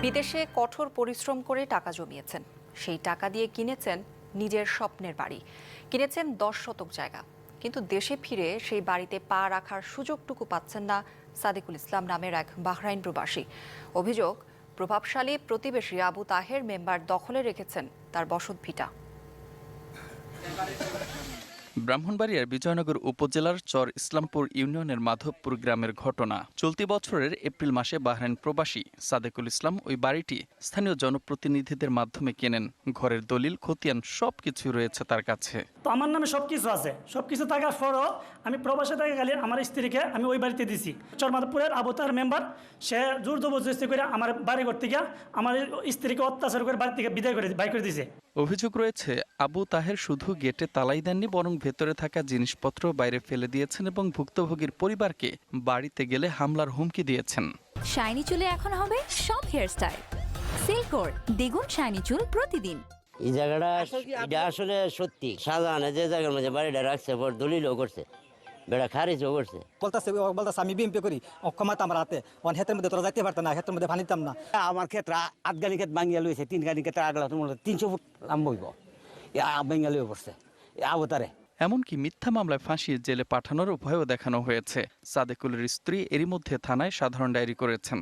বিদেশে কঠোর পরিশ্রম করে টাকা জমিয়েছেন, সেই টাকা দিয়ে কিনেছেন নিজের স্বপ্নের বাড়ি, কিনেছেন 10 শতক জায়গা। কিন্তু দেশে ফিরে সেই বাড়িতে পা রাখার সুযোগটুকু পাচ্ছেন না সাদেকুল ইসলাম নামের এক বাহরাইন প্রবাসী। অভিযোগ, প্রভাবশালী প্রতিবেশী আবু তাহের মেম্বার দখলে রেখেছেন তার বসতভিটা। ব্রাহ্মণবাড়িয়ার বিজয়নগর উপজেলার চর ইসলামপুর ইউনিয়নের মাধবপুর গ্রামের ঘটনা। চলতি বছরের এপ্রিল মাসে বাহরাইন প্রবাসী সাদেকুল ইসলাম ওই বাড়িটি স্থানীয় জনপ্রতিনিধিদের মাধ্যমে কেনেন। ঘরের দলিল খতিয়ান সবকিছু রয়েছে তার কাছে। তো আমার নামে সবকিছু আছে, সবকিছু থাকার পরও আমি প্রবাসে থাকা গেলে আমার স্ত্রীকে আমি ওই বাড়িতে দিছি। চর মাধবপুরের আবু তাহের মেম্বার সে জোর জবরদস্তি করে আমার বাড়ি ঘর থেকে আমার স্ত্রীকে অত্যাচার করে বাড়ি থেকে বিদায় করে বাই করে দিয়েছে। অভিযোগ রয়েছে, আবু তাহের শুধু গেটে তালাই দেননি, বরং ভেতরে থাকা জিনিসপত্র বাইরে ফেলে দিয়েছেন এবং ভুক্তভোগীর পরিবারকে বাড়িতে গেলে হামলার হুমকি দিয়েছেন। শাইনি চুলে এখন হবে সব হেয়ারস্টাইল। সিল্কোর দ্বিগুণ শাইনি চুল প্রতিদিন। এই জায়গাটা এটা আসলে সত্যি শাহজাহানে যে জায়গার মধ্যে বাড়িটা রাখছে পর দলিলও করছে, বেড়া খারিজও করছে। বলতেছে আমি বিএমপি করি, অক্ষমতা আমার হাতে, অন ক্ষেতের মধ্যে তোরা যাইতে পারতাম না, ক্ষেতের মধ্যে ভানিতাম না। আমার ক্ষেত্রে 8 গাড়ি ক্ষেত ভাঙিয়া লইছে, 3 গাড়ি ক্ষেত্রে আগলা তোমার 300 ফুট লাম্ব হইব, ভাঙিয়া লইয়া পড়ছে আবতারে। এমনকি মিথ্যা মামলায় ফাঁসিয়ে জেলে পাঠানোর ভয়ও দেখানো হয়েছে। সাদেকুলের স্ত্রী এরই মধ্যে থানায় সাধারণ ডায়েরি করেছেন।